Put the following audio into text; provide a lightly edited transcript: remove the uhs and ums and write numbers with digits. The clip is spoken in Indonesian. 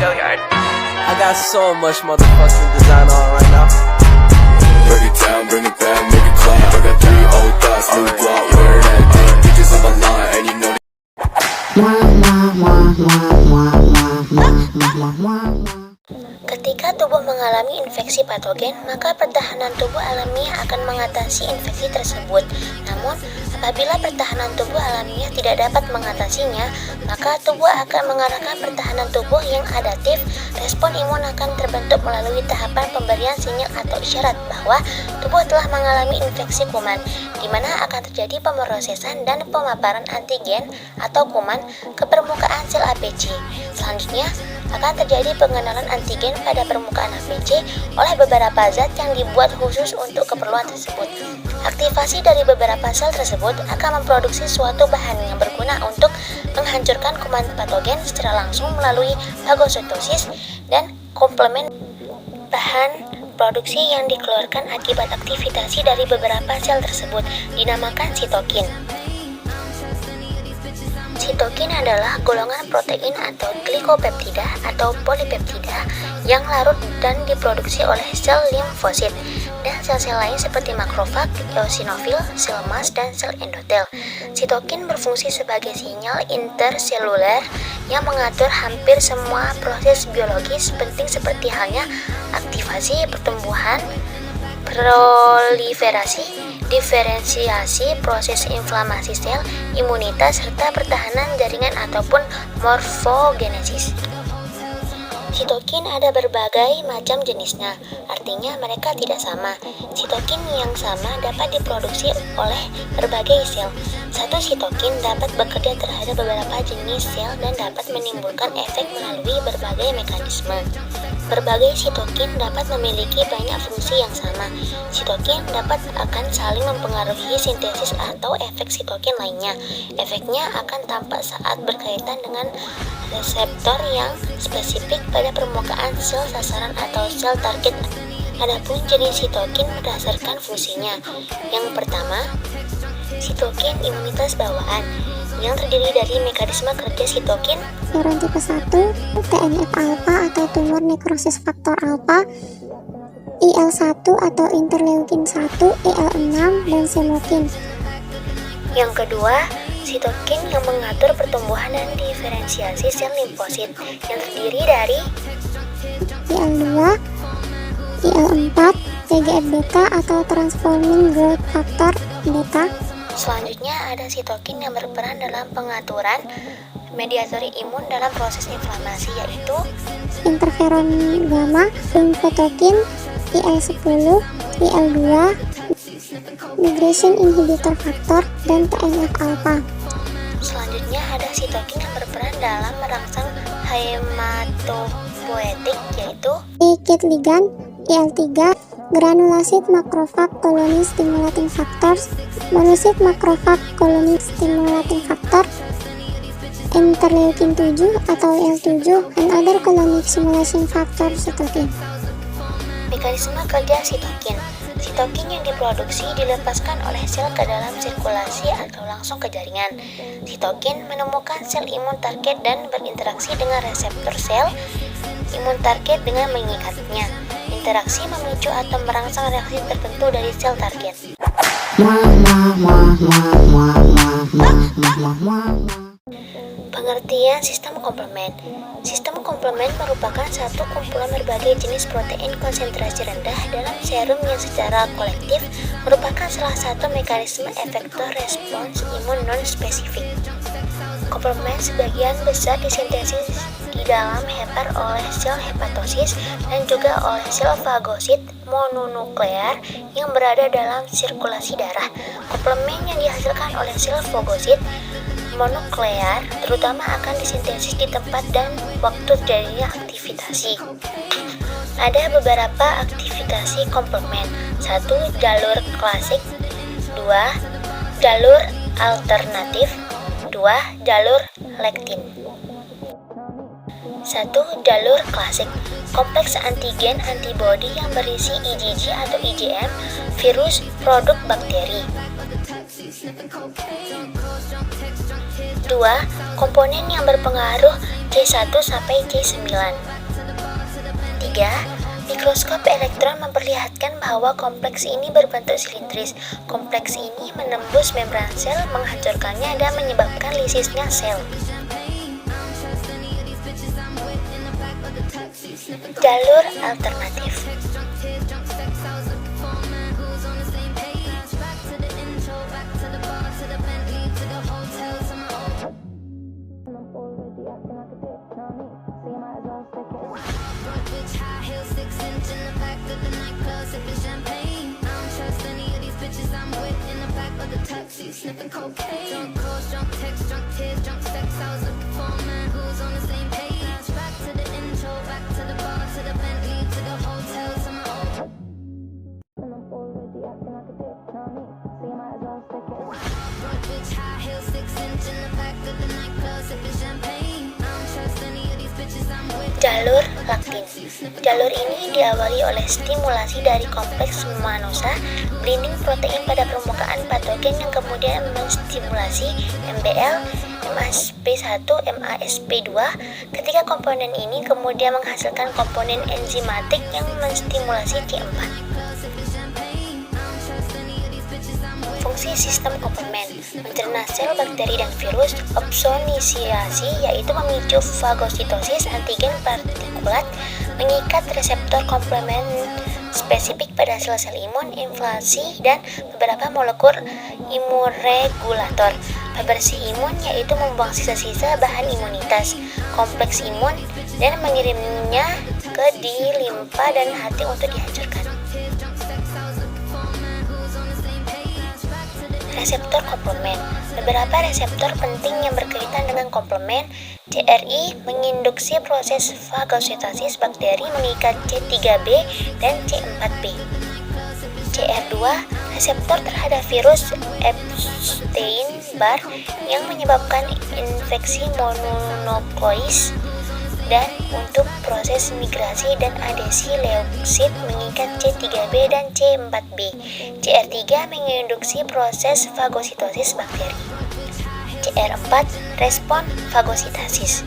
I got so much motherfucking design on right now. Break it down, bring it back, make it clap. I got 3 old thoughts, new block, where that thing. Bitches on my line, and you know Ketika tubuh mengalami infeksi patogen, maka pertahanan tubuh alamiah akan mengatasi infeksi tersebut. Namun, apabila pertahanan tubuh alamiah tidak dapat mengatasinya, maka tubuh akan mengarahkan pertahanan tubuh yang adaptif. Respon imun akan terbentuk melalui tahapan pemberian sinyal atau isyarat bahwa tubuh telah mengalami infeksi kuman, di mana akan terjadi pemrosesan dan pemaparan antigen atau kuman ke permukaan sel APC. Selanjutnya, akan terjadi pengenalan antigen pada permukaan APC oleh beberapa zat yang dibuat khusus untuk keperluan tersebut. Aktivasi dari beberapa sel tersebut akan memproduksi suatu bahan yang berguna untuk menghancurkan kuman patogen secara langsung melalui fagositosis dan komplement. Bahan produksi yang dikeluarkan akibat aktivasi dari beberapa sel tersebut dinamakan sitokin. Sitokin adalah golongan protein atau glikopeptida atau polipeptida yang larut dan diproduksi oleh sel limfosit dan sel-sel lain seperti makrofag, eosinofil, sel emas, dan sel endotel. Sitokin berfungsi sebagai sinyal interseluler yang mengatur hampir semua proses biologis penting seperti halnya aktivasi pertumbuhan, proliferasi, diferensiasi, proses inflamasi sel, imunitas, serta pertahanan jaringan ataupun morfogenesis. Sitokin ada berbagai macam jenisnya, artinya mereka tidak sama. Sitokin yang sama dapat diproduksi oleh berbagai sel. Satu sitokin dapat bekerja terhadap beberapa jenis sel dan dapat menimbulkan efek melalui berbagai mekanisme. Berbagai sitokin dapat memiliki banyak fungsi yang sama. Sitokin dapat akan saling mempengaruhi sintesis atau efek sitokin lainnya. Efeknya akan tampak saat berkaitan dengan reseptor yang spesifik pada permukaan sel sasaran atau sel target. Adapun jenis sitokin berdasarkan fungsinya. Yang pertama, sitokin imunitas bawaan yang terdiri dari mekanisme kerja sitokin neuron tipe 1, TNF-alpha atau tumor nekrosis faktor alpha, IL-1 atau interleukin 1, IL-6, dan semokin. Yang kedua, sitokin yang mengatur pertumbuhan dan diferensiasi sel limfosit yang terdiri dari IL-2, IL-4, TGF-beta atau transforming growth factor beta. Selanjutnya ada sitokin yang berperan dalam pengaturan mediator imun dalam proses inflamasi, yaitu interferon gamma, limfotokin, IL-10, IL-2, migration inhibitor factor, dan TNF-alpha. Selanjutnya ada sitokin yang berperan dalam merangsang hematopoietik, yaitu KIT ligand, IL-3, granulasid macrophage colony stimulating factors, monocyte macrophage colony stimulating factor, interleukin 7 atau IL-7, and other colony stimulation factor sitokin. mekanisme kerja sitokin. Sitokin yang diproduksi dilepaskan oleh sel ke dalam sirkulasi atau langsung ke jaringan. Sitokin menemukan sel imun target dan berinteraksi dengan reseptor sel imun target dengan mengikatnya. Interaksi memicu atau merangsang reaksi tertentu dari sel target. Pengertian sistem komplement. Sistem komplement merupakan satu kumpulan berbagai jenis protein konsentrasi rendah dalam serum yang secara kolektif merupakan salah satu mekanisme efektor respons imun non-spesifik. Komplement sebagian besar disintesis di dalam hepar oleh sel hepatosis dan juga oleh sel fagosit mononuklear yang berada dalam sirkulasi darah. Komplement yang dihasilkan oleh sel fagosit monoklear terutama akan disintesis di tempat dan waktu terjadinya aktivitasi. Ada beberapa aktivitasi komplement. 1. Jalur klasik. 2. Jalur alternatif. 2. Jalur lektin. 1. Jalur klasik. Kompleks antigen antibodi yang berisi IgG atau IgM, virus, produk bakteri. 2. Komponen yang berpengaruh C1 sampai C9. ketiga, mikroskop elektron memperlihatkan bahwa kompleks ini berbentuk silindris. Kompleks ini menembus membran sel, menghancurkannya dan menyebabkan lisisnya sel. Jalur alternatif. Jalur laktin. Jalur ini diawali oleh stimulasi dari kompleks manosa, binding protein pada permukaan patogen yang kemudian menstimulasi MBL, MASP1, MASP2. Ketika komponen ini kemudian menghasilkan komponen enzimatik yang menstimulasi C4. Fungsi sistem komplement mencerna sel bakteri dan virus. Opsonisiasi yaitu memicu fagositosis antigen partikulat, mengikat reseptor komplement spesifik pada sel-sel imun, inflamasi, dan beberapa molekul imuregulator. Pembersih imun yaitu membuang sisa-sisa bahan imunitas kompleks imun dan mengirimnya ke di limfa dan hati untuk dihancurkan. Reseptor komplement. Beberapa reseptor penting yang berkaitan dengan komplement. CRI menginduksi proses fagositosis bakteri, mengikat C3b dan C4b. CR2 reseptor terhadap virus Epstein-Barr yang menyebabkan infeksi mononukleis dan untuk proses migrasi dan adesi leuksit, mengikat C3b dan C4b. CR3 menginduksi proses fagositosis bakteri. CR4 respon fagositasis.